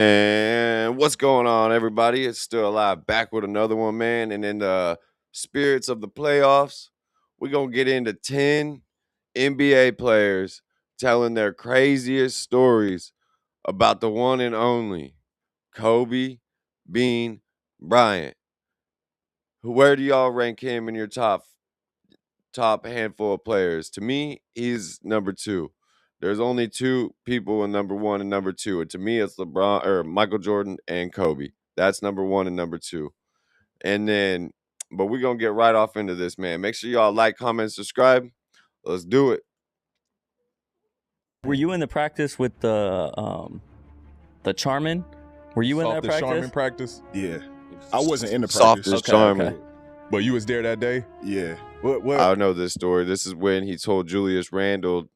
And what's going on, everybody? It's Still Alive, back with another one, man. And in the spirits of the playoffs, we're going to get into 10 NBA players telling their craziest stories about the one and only Kobe Bean Bryant. Where do y'all rank him in your top handful of players? To me, he's number 2. There's only 2 people in number 1 and number 2, and to me, it's LeBron or Michael Jordan and Kobe. That's number 1 and number 2. And then, but we're gonna get right off into this, man. Make sure y'all like, comment, subscribe. Let's do it. Were you in the practice with the Charmin? Were you in that practice? Charmin practice? Yeah, I wasn't in the practice. Softest Charmin. Okay. But you was there that day? Yeah. I know this story. This is when he told Julius Randle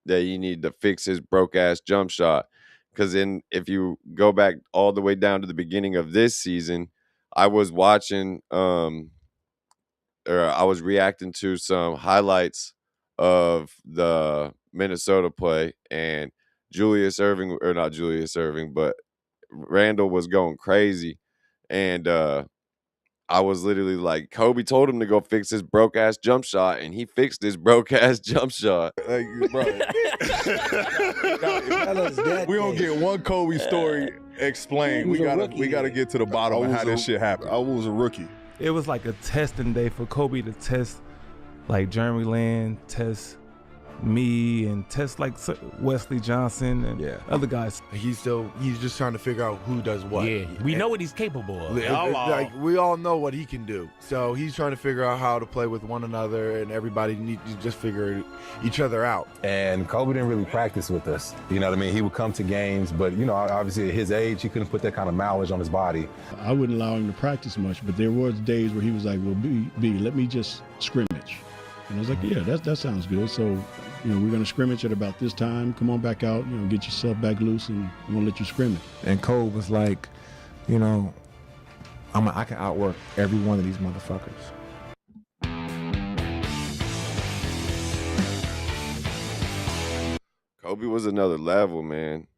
that he needed to fix his broke ass jump shot. Because if you go back all the way down to the beginning of this season, I was watching, or I was reacting to some highlights of the Minnesota play, and not Julius Irving, but Randle was going crazy, and I was literally like, Kobe told him to go fix his broke ass jump shot, and he fixed his broke ass jump shot. Like, bro, we don't get one Kobe story explained. We gotta get to the bottom of how this shit happened. I was a rookie. It was like a testing day for Kobe to test, like Jeremy Lin, test me, and test like Wesley Johnson and other guys. He's just trying to figure out who does what. Yeah, we know what he's capable of. Like we all know what he can do. So he's trying to figure out how to play with one another, and everybody needs to just figure each other out. And Kobe didn't really practice with us. You know what I mean? He would come to games, but you know, obviously at his age, he couldn't put that kind of mileage on his body. I wouldn't allow him to practice much, but there was days where he was like, well, B, let me just scrimmage. And I was like, yeah, that sounds good. So, you know, we're going to scrimmage at about this time. Come on back out, you know, get yourself back loose, and I'm going to let you scrimmage. And Kobe was like, you know, I can outwork every one of these motherfuckers. Kobe was another level, man.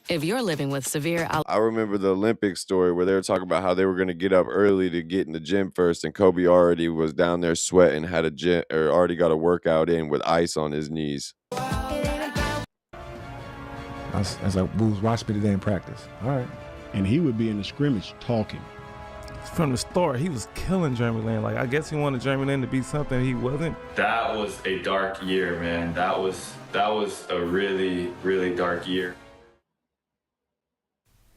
If you're living with severe I remember the Olympics story where they were talking about how they were going to get up early to get in the gym first, and Kobe already was down there sweating, had already got a workout in with ice on his knees. I was like, Booze, watch me today in practice. All right. And he would be in the scrimmage talking. From the start, he was killing Jeremy Lin. Like, I guess he wanted Jeremy Lin to be something he wasn't. That was a dark year, man. That was a really, really dark year.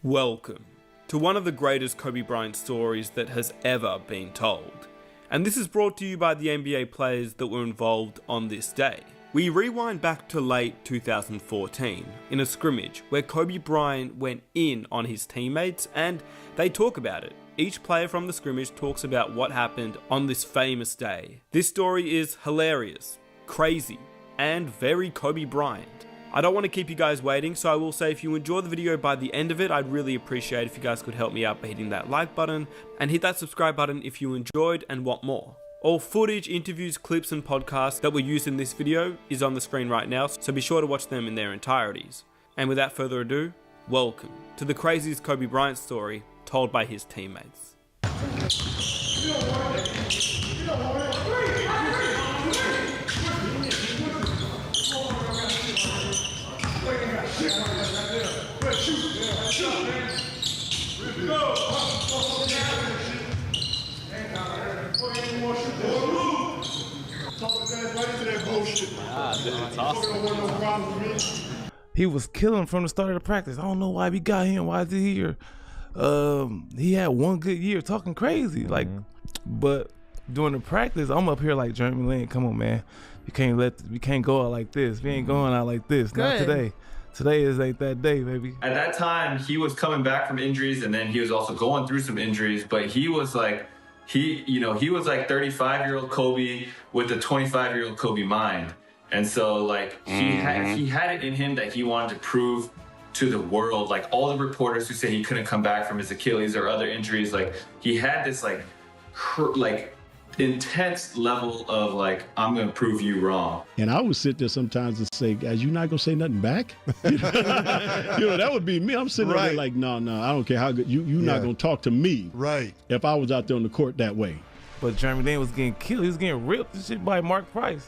Welcome to one of the greatest Kobe Bryant stories that has ever been told. And this is brought to you by the NBA players that were involved on this day. We rewind back to late 2014 in a scrimmage where Kobe Bryant went in on his teammates, and they talk about it. Each player from the scrimmage talks about what happened on this famous day. This story is hilarious, crazy, and very Kobe Bryant. I don't want to keep you guys waiting, so I will say if you enjoy the video by the end of it, I'd really appreciate if you guys could help me out by hitting that like button and hit that subscribe button if you enjoyed and want more. All footage, interviews, clips, and podcasts that were used in this video is on the screen right now, so be sure to watch them in their entireties. And without further ado, welcome to the craziest Kobe Bryant story told by his teammates. He was killing from the start of the practice. I don't know why we got him. Why is he here? He had one good year talking crazy. Like, but during the practice, I'm up here like, Jeremy Lin, come on, man. We can't go out like this. We ain't going out like this. Good. Not today. Today ain't that day, baby. At that time, he was coming back from injuries, and then he was also going through some injuries, but he was like, he was like 35-year-old Kobe with a 25-year-old Kobe mind. And so like he had it in him that he wanted to prove to the world, like all the reporters who said he couldn't come back from his Achilles or other injuries, like he had this like intense level of like, I'm gonna prove you wrong. And I would sit there sometimes and say, guys, you not gonna say nothing back? You know, that would be me. I'm sitting there like, no, I don't care how good you not gonna talk to me. Right. If I was out there on the court that way. But Jeremy Lin was getting killed. He was getting ripped and shit by Mark Price.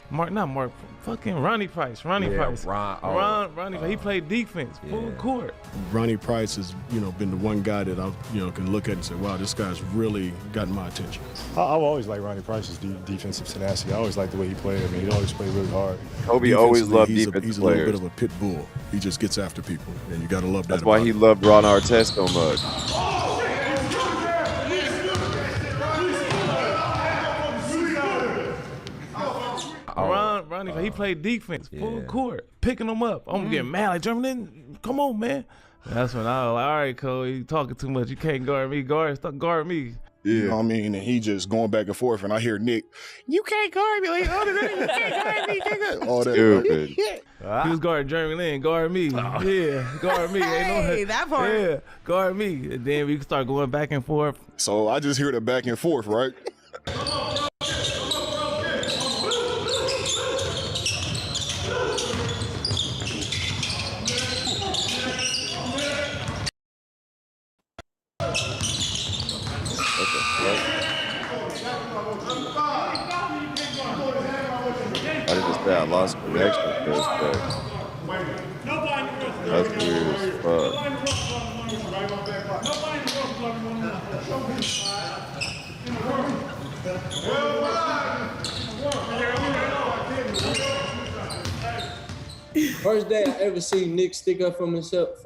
Fucking Ronnie Price. Ronnie Price. Ronnie Price. He played defense, full court. Ronnie Price has, been the one guy that I, can look at and say, wow, this guy's really gotten my attention. I've always liked Ronnie Price's defensive tenacity. I always liked the way he played. I mean, he always played really hard. Kobe always loved defensive players. He's a little bit of a pit bull. He just gets after people, and you got to love that. That's why he loved Ron Artest so much. Ronnie, he played defense, full court, picking them up. I'm getting mad, like, Jeremy Lin, come on, man. That's when I was like, all right, Cole, you talking too much. You can't guard me. Guard me. Yeah. You know what I mean? And he just going back and forth, and I hear Nick, you can't guard me. Like, you can't guard me. You can't guard. All that. Stupid. He was guarding Jeremy Lin, guard me. Yeah, guard me. Hey, that part. Yeah, guard me. And then we start going back and forth. So I just hear the back and forth, right? I just say I lost connection first, but that's weird as fuck. First day I ever seen Nick stick up for himself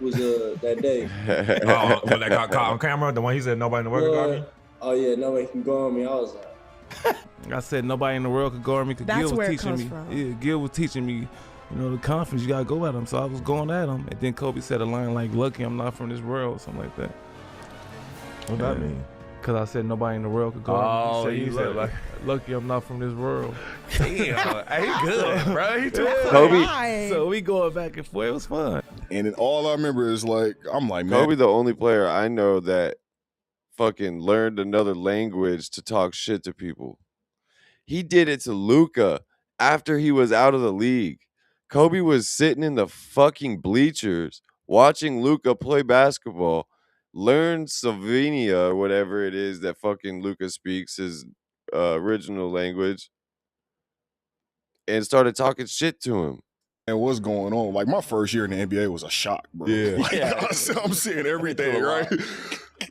was that day. That on camera, the one he said nobody in the world can guard me. Oh yeah, nobody can guard me. I was like, I said nobody in the world could guard me. That's where it comes from. Yeah, Gil was teaching me, the confidence you gotta go at him. So I was going at him, and then Kobe said a line like, "Lucky I'm not from this world," or something like that. What that mean? Cause I said nobody in the world could guard me. You said like, lucky I'm not from this world. Damn, he good, bro. He too Kobe. So we going back and forth. It was fun. And then all I remember is like, I'm like, man. Kobe, the only player I know that fucking learned another language to talk shit to people. He did it to Luka after he was out of the league. Kobe was sitting in the fucking bleachers watching Luka play basketball, learn Slovenia or whatever it is that fucking Luka speaks, his original language, and started talking shit to him. And what's going on? Like, my first year in the NBA was a shock, bro. Yeah. Like, I'm seeing everything, right?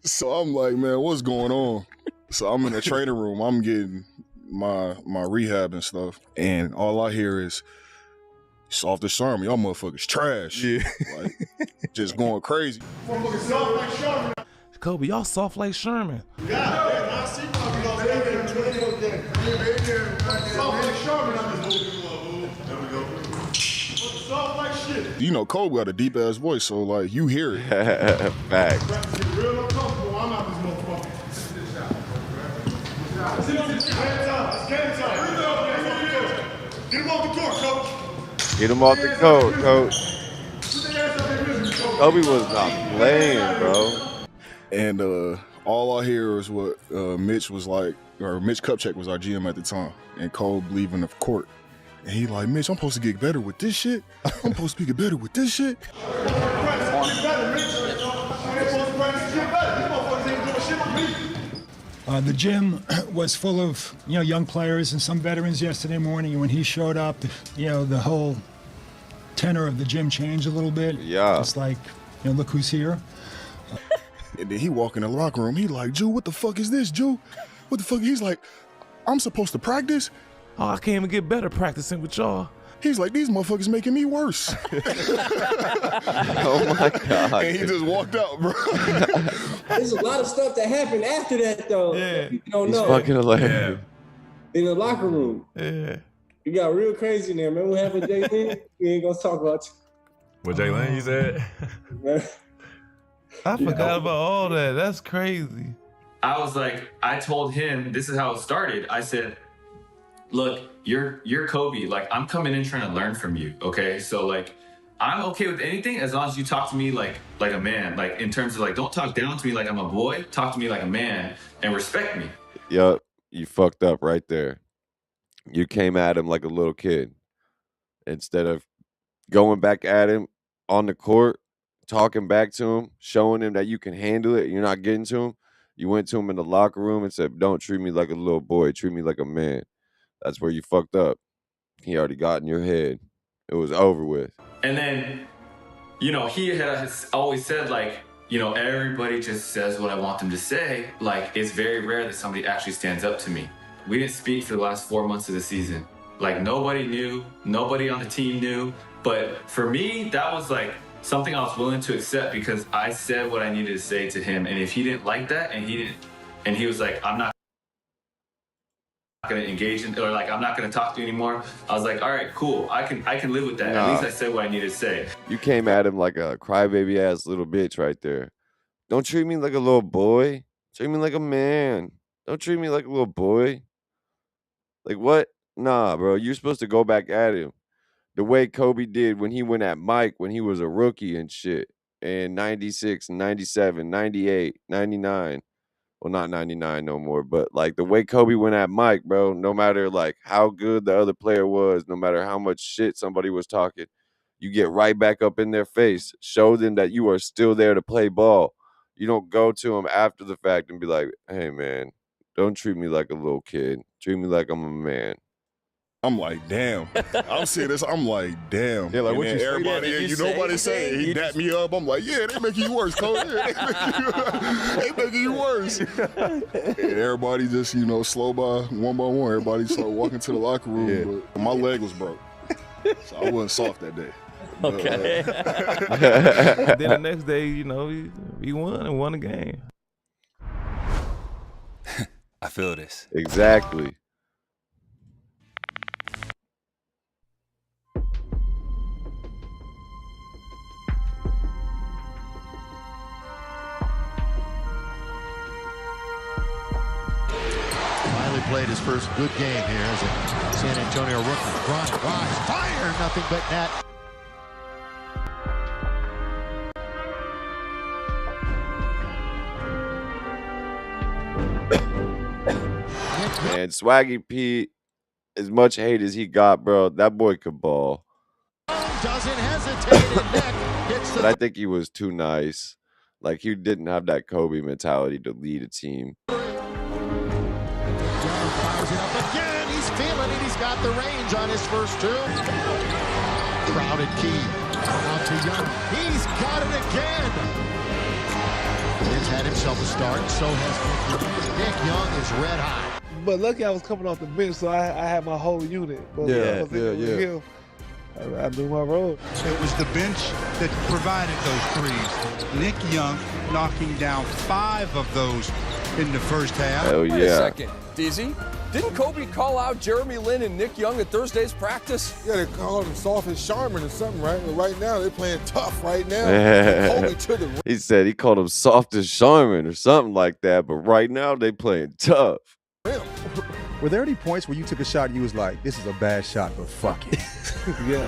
So I'm like, man, what's going on? So I'm in the training room. I'm getting my rehab and stuff. And all I hear is, soft as Sherman. Y'all motherfuckers trash. Yeah. Like, just going crazy. Kobe, y'all soft like Sherman. You know, Kobe got a deep ass voice, so like you hear it. Fact. Get him off the court, coach. Kobe was not playing, bro. And all I hear is what Mitch was like, or Mitch Kupchak was our GM at the time, and Kobe leaving the court. And he like, Mitch, I'm supposed to get better with this shit? I'm supposed to get better with this shit? The gym was full of, young players and some veterans yesterday morning. And when he showed up, the whole tenor of the gym changed a little bit. Yeah. It's like, look who's here. And then he walk in the locker room. He like, Jew, what the fuck is this, Jew? What the fuck? He's like, I'm supposed to practice? Oh, I can't even get better practicing with y'all. He's like, these motherfuckers making me worse. Oh my God. And he just walked out, bro. there's a lot of stuff that happened after that, though. Yeah. You don't He's know. fucking hilarious. In the locker room. Yeah. You got real crazy in there. Remember what happened with Jay Lin? We ain't gonna talk about what Jay Lin, he said. I forgot about all that. That's crazy. I was like, I told him, this is how it started. I said, look, you're Kobe. Like, I'm coming in trying to learn from you, okay? So, like, I'm okay with anything as long as you talk to me like a man. Like, in terms of, like, don't talk down to me like I'm a boy. Talk to me like a man and respect me. Yup. you fucked up right there. You came at him like a little kid instead of going back at him on the court, talking back to him, showing him that you can handle it. You're not getting to him. You went to him in the locker room and said, "Don't treat me like a little boy. Treat me like a man." That's where you fucked up. He already got in your head. It was over with. And then, he has always said, like, everybody just says what I want them to say. Like, it's very rare that somebody actually stands up to me. We didn't speak for the last 4 months of the season. Like, nobody knew. Nobody on the team knew. But for me, that was, like, something I was willing to accept because I said what I needed to say to him. And if he didn't like that and he was like, I'm not going to engage in, or like, I'm not going to talk to you anymore, I was like, all right, cool. I can live with that. Nah. At least I said what I needed to say. You came at him like a crybaby ass little bitch right there. Don't treat me like a little boy. Treat me like a man. Don't treat me like a little boy. Like what? Nah, bro. You're supposed to go back at him. The way Kobe did when he went at Mike when he was a rookie and shit. In 96, 97, 98, 99. Well, not 99 no more, but like the way Kobe went at Mike, bro, no matter like how good the other player was, no matter how much shit somebody was talking, you get right back up in their face, show them that you are still there to play ball. You don't go to them after the fact and be like, hey, man, don't treat me like a little kid. Treat me like I'm a man. I'm like, damn. I'm seeing this. I'm like, damn. Yeah, like and what then you everybody, nobody saying he dapped me up. I'm like, yeah, they making you worse, Cole. Yeah, they making you worse. And everybody just, slow by one. Everybody started walking to the locker room, but my leg was broke, so I wasn't soft that day. Okay. Then the next day, he won and won the game. I feel this. Exactly. Played his first good game here as a San Antonio rookie. Bryant, rise, fire, nothing but net. Man, Swaggy P, as much hate as he got, bro, that boy could ball. Doesn't hesitate, and Nick hits But I think he was too nice. Like, he didn't have that Kobe mentality to lead a team. Fires it up again. He's feeling it. He's got the range on his first two. Crowded key. Out to Young. He's got it again. He's had himself a start. So has Nick Young. Nick Young is red hot. But lucky I was coming off the bench, so I had my whole unit. But Yeah. I knew my role. It was the bench that provided those threes. Nick Young knocking down 5 of those in the first half. Hell yeah. Wait a second, DZ. Didn't Kobe call out Jeremy Lin and Nick Young at Thursday's practice? Yeah, they called him soft and Charmin or something, right? But right now, they're playing tough right now. Kobe to the He said he called him soft as Charmin or something like that, but right now they playing tough. Were there any points where you took a shot and you was like, this is a bad shot, but fuck it? Yeah.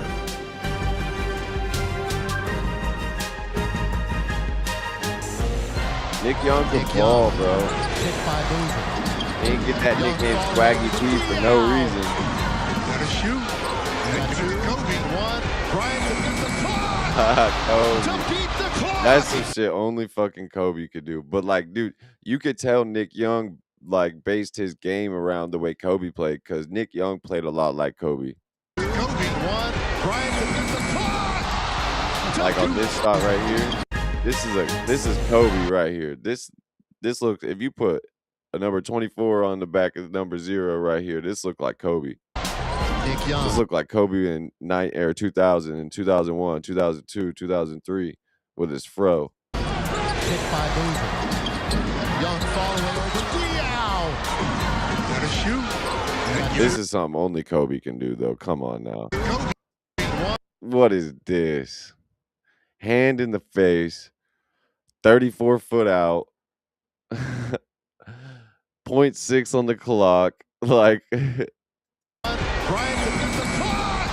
Nick Young can ball, bro. He didn't get that nickname Swaggy P for no reason. Gotta shoot. Kobe won. Bryant Kobe. to beat the clock. That's some shit only fucking Kobe could do. But like, dude, you could tell Nick Young like based his game around the way Kobe played, because Nick Young played a lot like Kobe. Kobe won. Bryant to beat the clock. Like on this shot right here, this is Kobe right here. This looks, if you put a number 24 on the back of number 0 right here, this looked like Kobe. Nick Young. This looked like Kobe in 2000 and 2001, 2002, 2003 with his fro. Hit by Boozer. Young following over Diao. Gotta shoot. This is something only Kobe can do, though. Come on now. What is this? Hand in the face, 34 foot out, 0.6 on the clock. Like, Bryant to beat the clock.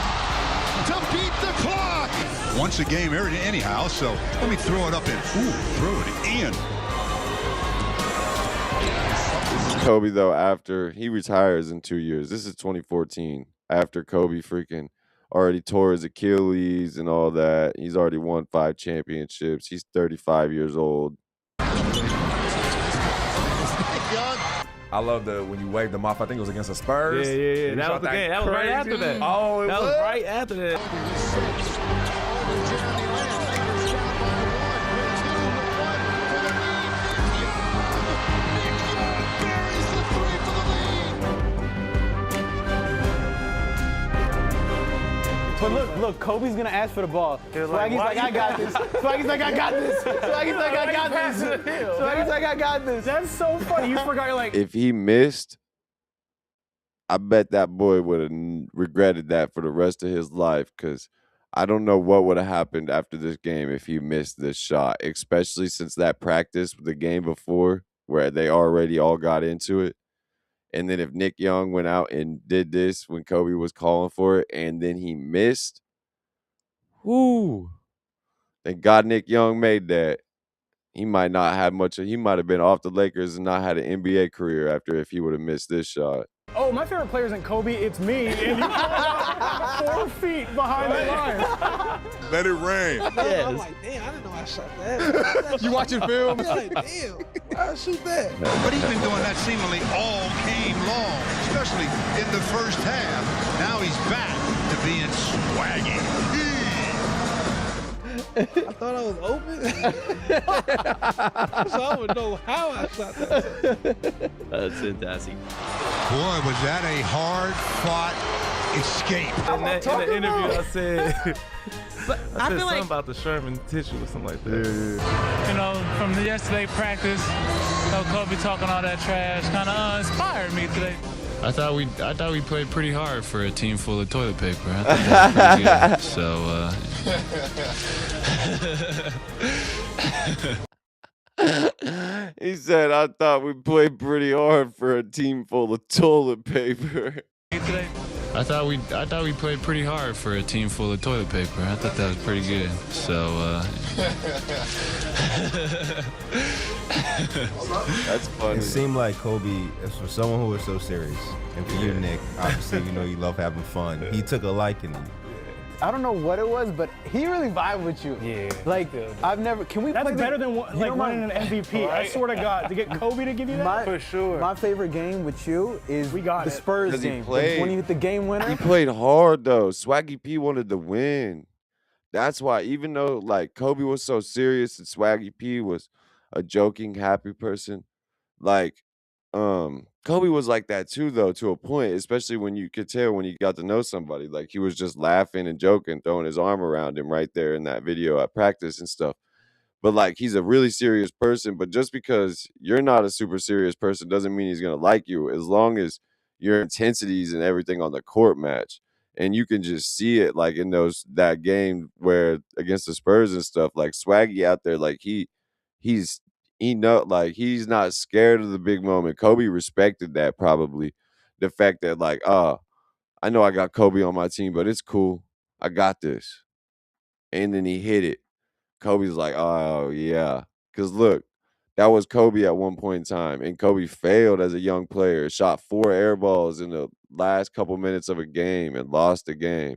To beat the clock. Once a game anyhow, so let me throw it up and throw it in. Kobe, though, after he retires in 2 years. This is 2014. After Kobe freaking already tore his Achilles and all that. He's already won 5 championships. He's 35 years old. I love when you waved them off. I think it was against the Spurs. Yeah. That was the game. That was right after that. Oh, that was right after that. But look, Kobe's gonna ask for the ball. Swaggy's like, I got this. Swaggy's like, I got this. Swaggy's like, I got this. Swaggy's like, I got this. That's so funny. You forgot, you're like, If he missed, I bet that boy would have regretted that for the rest of his life, because I don't know what would have happened after this game if he missed this shot, especially since that practice the game before where they already all got into it. And then if Nick Young went out and did this when Kobe was calling for it and then he missed, whoo, thank God Nick Young made that. He might not have much. He might have been off the Lakers and not had an NBA career after if he would have missed this shot. Oh, my favorite player isn't Kobe, it's me. And you 4 feet behind the line. Let it rain. Yeah, I'm like, damn, I didn't know I shot that. You watching film? I'm like, damn, why'd I shoot that? But he's been doing that seemingly all game long, especially in the first half. Now he's back to being swaggy. I thought I was open. So I would know how I shot that. That's fantastic. Boy, was that a hard-fought escape. In the interview, I said, I feel something like about the Sherman tissue or something like that. You know, from the yesterday practice, Kobe talking all that trash kind of inspired me today. I thought we played pretty hard for a team full of toilet paper. I thought that was pretty good. He said, I thought we played pretty hard for a team full of toilet paper. I thought we played pretty hard for a team full of toilet paper. I thought that was pretty good. That's funny. It seemed like Kobe, for someone who was so serious, and for you, Nick, obviously, you know you love having fun. He took a liking to you. I don't know what it was, but he really vibed with you. Yeah. Like, I've never, can we That's play better than winning an MVP. I swear to God, to get Kobe to give you that? For sure. My favorite game with you is the Spurs game. When you hit the game winner. He played hard, though. Swaggy P wanted to win. That's why, even though, like, Kobe was so serious and Swaggy P was a joking, happy person, like, Kobe was like that too, though, to a point, especially when you could tell when he got to know somebody. Like, he was just laughing and joking, throwing his arm around him right there in that video at practice and stuff. But, like, he's a really serious person. But just because you're not a super serious person doesn't mean he's going to like you, as long as your intensities and everything on the court match. And you can just see it, like, in that game where against the Spurs and stuff, like, Swaggy out there, like, he's not scared of the big moment. Kobe respected that, probably. The fact that, like, I know I got Kobe on my team, but it's cool. I got this. And then he hit it. Kobe's like, oh, yeah. Because, look, that was Kobe at one point in time. And Kobe failed as a young player. Shot 4 air balls in the last couple minutes of a game and lost the game.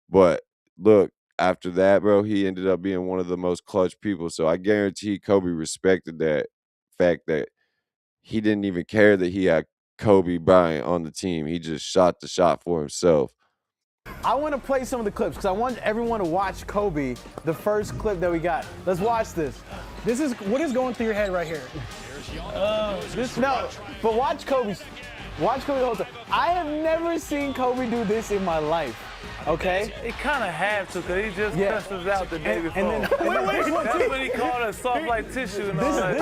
But, look, after that, bro, he ended up being one of the most clutch people. So I guarantee Kobe respected that fact that he didn't even care that he had Kobe Bryant on the team. He just shot the shot for himself. I want to play some of the clips because I want everyone to watch Kobe, the first clip that we got. Let's watch this. This is what is going through your head right here. But watch Kobe. Watch Kobe the whole time. I have never seen Kobe do this in my life. Okay? It kind of had to, because he just cussed us out the day before. And then, that's when he called us soft like tissue and all that.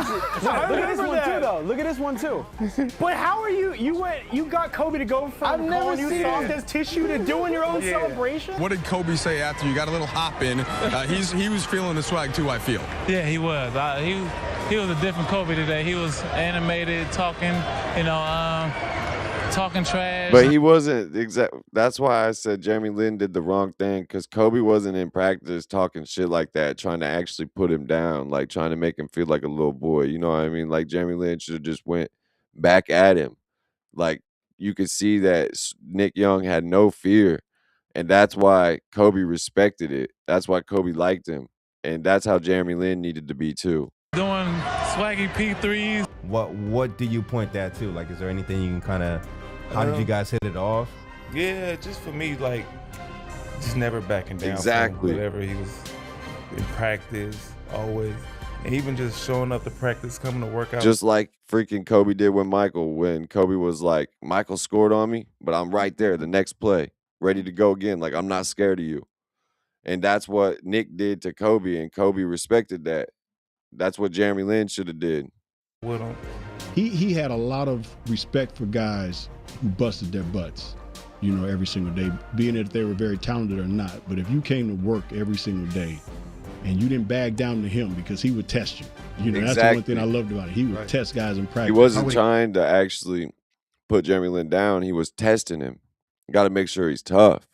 Look at this one too, though. Look at this one too. But how are you? You got Kobe to go from calling you soft as tissue to doing your own celebration? What did Kobe say after you got a little hop in? He was feeling the swag too, I feel. Yeah, he was. He was a different Kobe today. He was animated, talking, talking trash. But he wasn't that's why I said Jeremy Lin did the wrong thing, because Kobe wasn't in practice talking shit like that, trying to actually put him down, like trying to make him feel like a little boy. You know what I mean? Like, Jeremy Lin should have just went back at him. Like, you could see that Nick Young had no fear, and that's why Kobe respected it. That's why Kobe liked him, and that's how Jeremy Lin needed to be too. Doing swaggy P3s. What do you point that to? Like, is there anything you can kind of? How did you guys hit it off? Yeah, just for me, like, just never backing down. Exactly. From whatever he was in practice, always. And even just showing up to practice, coming to work out. Just like freaking Kobe did with Michael, when Kobe was like, Michael scored on me, but I'm right there the next play, ready to go again. Like, I'm not scared of you. And that's what Nick did to Kobe, and Kobe respected that. That's what Jeremy Lin should have did. With him. He had a lot of respect for guys who busted their butts, you know, every single day, being that they were very talented or not. But if you came to work every single day and you didn't bag down to him because he would test you, you know, that's the one thing I loved about it. He would test guys in practice. He wasn't trying to actually put Jeremy Lin down. He was testing him. Got to make sure he's tough.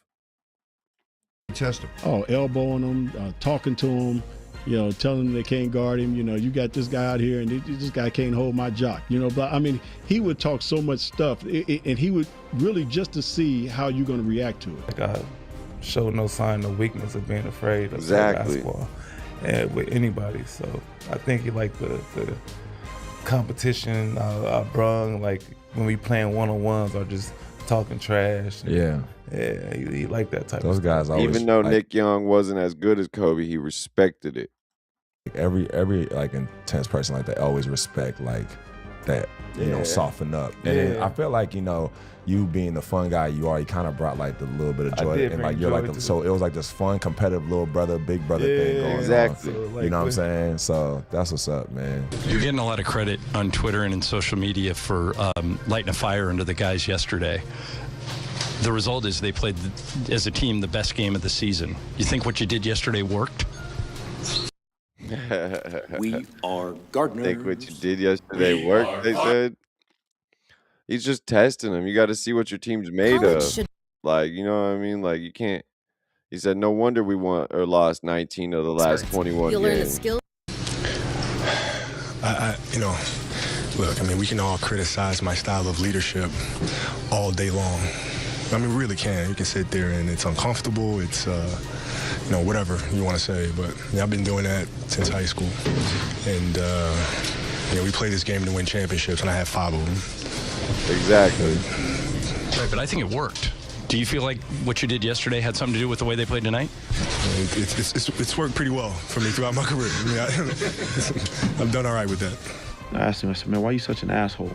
Test him. Oh, elbowing him, talking to him, you know, telling them they can't guard him. You know, you got this guy out here, and this guy can't hold my jock. You know, but I mean, he would talk so much stuff, and he would really just to see how you're going to react to it. Like, I showed no sign of weakness of being afraid of basketball and with anybody. So I think he liked the competition I brung, like when we playing one-on-ones or just talking trash. Yeah. Yeah, he liked that type Those of guys stuff. always, Even though like, Nick Young wasn't as good as Kobe, he respected it. Every like intense person like that always respect like that, you know, soften up. And then I feel like, you know, you being the fun guy, you already kind of brought like the little bit of joy, and like you're like so it was like this fun competitive little brother, big brother thing going exactly. on. You know what I'm saying? So that's what's up, man. You're getting a lot of credit on Twitter and in social media for lighting a fire under the guys yesterday. The result is they played, as a team, the best game of the season. You think what you did yesterday worked? We are gardeners. Think what you did yesterday worked, they said. He's just testing them. You got to see what your team's made of. Like, you know what I mean? Like, you can't. He said, no wonder we won or lost 19 of the last 21 You'll learn the games. skill. You know, look, I mean, we can all criticize my style of leadership all day long. I mean, we really can. You can sit there and it's uncomfortable. It's, you know, whatever you want to say. But I've been doing that since high school. And, you know, we play this game to win championships, and I have 5 of them. Exactly. Right, but I think it worked. Do you feel like what you did yesterday had something to do with the way they played tonight? It's worked pretty well for me throughout my career. I mean, I've done all right with that. I asked him, I said, man, why are you such an asshole?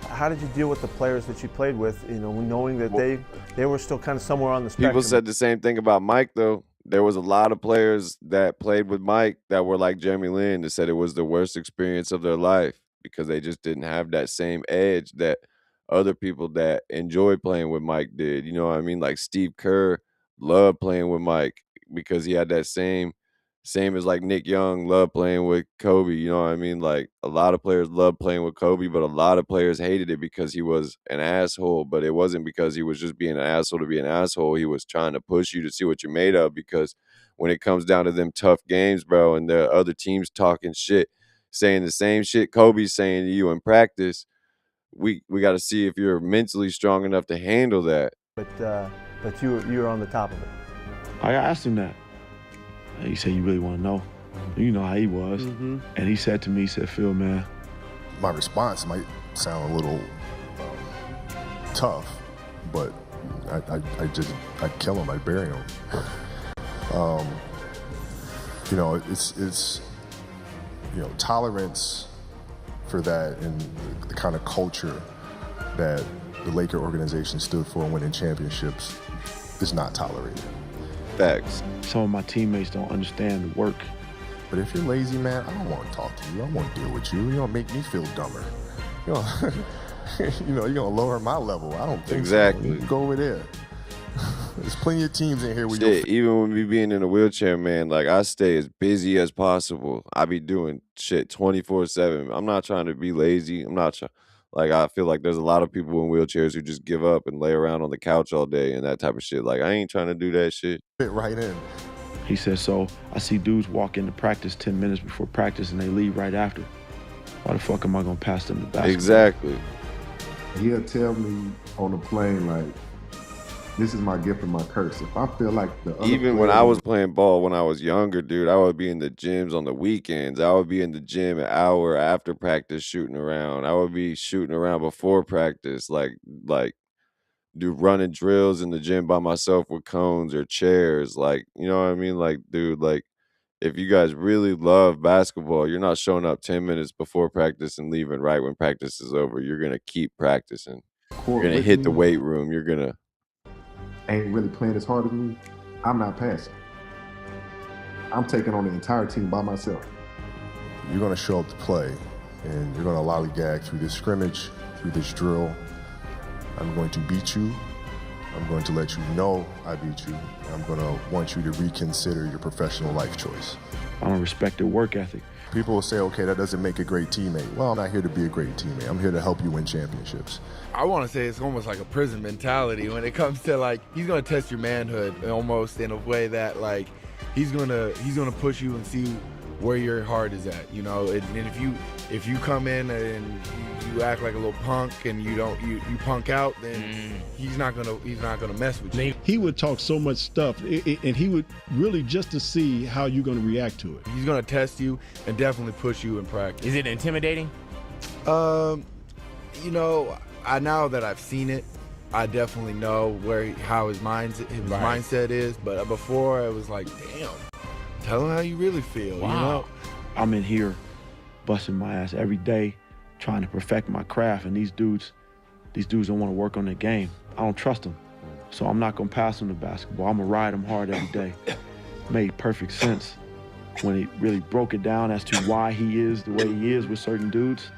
How did you deal with the players that you played with, you know, knowing that they were still kind of somewhere on the spectrum? People said the same thing about Mike, though. There was a lot of players that played with Mike that were like Jeremy Lin that said it was the worst experience of their life because they just didn't have that same edge that other people that enjoyed playing with Mike did. You know what I mean? Like Steve Kerr loved playing with Mike because he had that same as like Nick Young loved playing with Kobe. You know what I mean? Like a lot of players loved playing with Kobe, but a lot of players hated it because he was an asshole. But it wasn't because he was just being an asshole to be an asshole. He was trying to push you to see what you're made of, because when it comes down to them tough games, bro, and the other teams talking shit, saying the same shit Kobe's saying to you in practice, we got to see if you're mentally strong enough to handle that. But you were on the top of it. I asked him that. He said, you really want to know? You know how he was. And he said to me, he said, Phil, man. My response might sound a little tough, but I kill him, I bury him. You know, it's you know, tolerance for that and the kind of culture that the Laker organization stood for winning championships is not tolerated. Facts. Some of my teammates don't understand the work. But if you're lazy, man, I don't want to talk to you. I don't want to deal with you. You're going to make me feel dumber. You know, you're going to lower my level. I don't think Exactly. so. You can go over there. There's plenty of teams in here with Shit, even with me being in a wheelchair, man, like I stay as busy as possible. I be doing shit 24/7. I'm not trying to be lazy. I'm not trying. Like, I feel like there's a lot of people in wheelchairs who just give up and lay around on the couch all day and that type of shit. Like, I ain't trying to do that shit. Fit right in. He said, so I see dudes walk into practice 10 minutes before practice and they leave right after. Why the fuck am I going to pass them the basketball? Exactly. he'll tell me on the plane, like, this is my gift and my curse. If I feel like the other Even when players I was playing ball when I was younger, dude, I would be in the gyms on the weekends. I would be in the gym an hour after practice shooting around. I would be shooting around before practice, like do running drills in the gym by myself with cones or chairs. Like, you know what I mean? Like, dude, like if you guys really love basketball, you're not showing up 10 minutes before practice and leaving right when practice is over. You're gonna keep practicing. You're court gonna with hit the me weight room. You're gonna ain't really playing as hard as me, I'm not passing. I'm taking on the entire team by myself. You're going to show up to play, and you're going to lollygag through this scrimmage, through this drill. I'm going to beat you. I'm going to let you know I beat you. I'm going to want you to reconsider your professional life choice. I don't respect their work ethic. People will say, okay, that doesn't make a great teammate. Well, I'm not here to be a great teammate. I'm here to help you win championships. I want to say it's almost like a prison mentality when it comes to, like, he's going to test your manhood almost in a way that, like, he's gonna push you and see where your heart is at, you know. And if you come in and you act like a little punk and you punk out, then he's not gonna mess with you. He would talk so much stuff, and he would really just to see how you're going to react to it. He's gonna test you and definitely push you in practice. Is it intimidating? You know, now that I've seen it, I definitely know how his mindset is. But before, it was like, damn, tell him how you really feel. Wow. You know. I'm in here busting my ass every day, trying to perfect my craft, and these dudes don't want to work on their game. I don't trust them, so I'm not gonna pass them the basketball. I'm gonna ride them hard every day. Made perfect sense when he really broke it down as to why he is the way he is with certain dudes.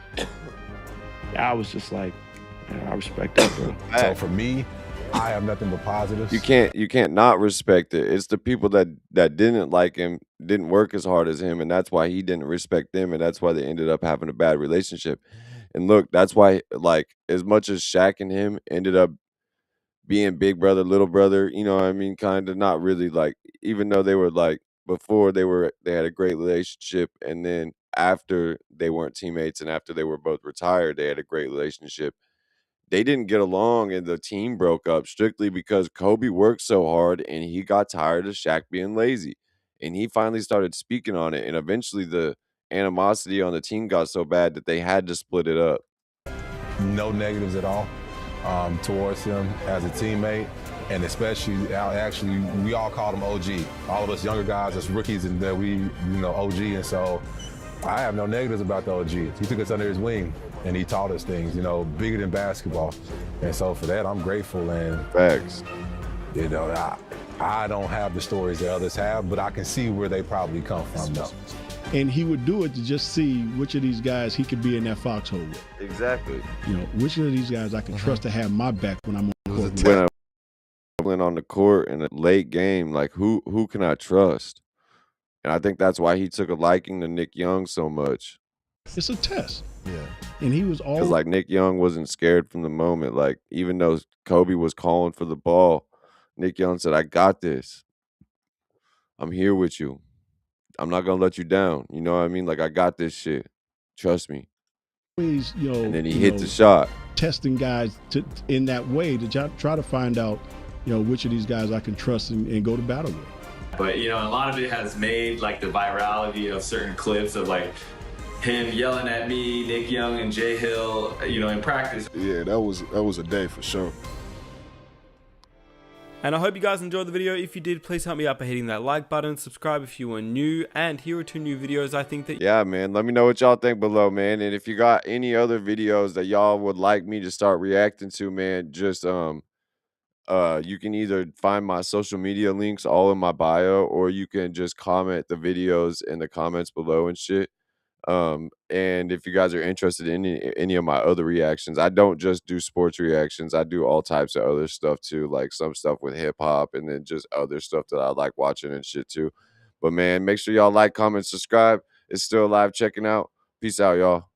I was just like, I respect that, bro. So for me, I have nothing but positives. you can't not respect it. It's the people that didn't like him, didn't work as hard as him, and that's why he didn't respect them, and that's why they ended up having a bad relationship. And look, that's why, like, as much as Shaq and him ended up being big brother, little brother, you know what I mean? Kind of not really, like, even though they were like before they had a great relationship, and then after they weren't teammates and after they were both retired, they had a great relationship. They didn't get along and the team broke up strictly because Kobe worked so hard and he got tired of Shaq being lazy. And he finally started speaking on it. And eventually the animosity on the team got so bad that they had to split it up. No negatives at all towards him as a teammate, and especially we all called him OG. All of us younger guys, as rookies, and that we OG, and so I have no negatives about the OG. He took us under his wing and he taught us things, bigger than basketball, and so for that I'm grateful. And facts, I don't have the stories that others have, but I can see where they probably come from though. And he would do it to just see which of these guys he could be in that foxhole with. Exactly. Which of these guys I can trust to have my back when I'm on the court. When I went on the court in a late game, like who can I trust? And I think that's why he took a liking to Nick Young so much. It's a test. Yeah. And he was Because like Nick Young wasn't scared from the moment. Like even though Kobe was calling for the ball, Nick Young said, "I got this. I'm here with you. I'm not gonna let you down. You know what I mean? Like I got this shit. Trust me." Always, and then he hit the shot. Testing guys in that way to try to find out, which of these guys I can trust and go to battle with. But a lot of it has made like the virality of certain clips of like him yelling at me, Nick Young and Jay Hill, in practice. Yeah, that was a day for sure. And I hope you guys enjoyed the video. If you did, please help me out by hitting that like button, subscribe if you are new, and here are 2 new videos I think that... Yeah, man, let me know what y'all think below, man. And if you got any other videos that y'all would like me to start reacting to, man, just you can either find my social media links all in my bio, or you can just comment the videos in the comments below and shit. And if you guys are interested in any of my other reactions, I don't just do sports reactions. I do all types of other stuff too, like some stuff with hip hop and then just other stuff that I like watching and shit too. But man, make sure y'all like, comment, subscribe. It's still live checking out. Peace out, y'all.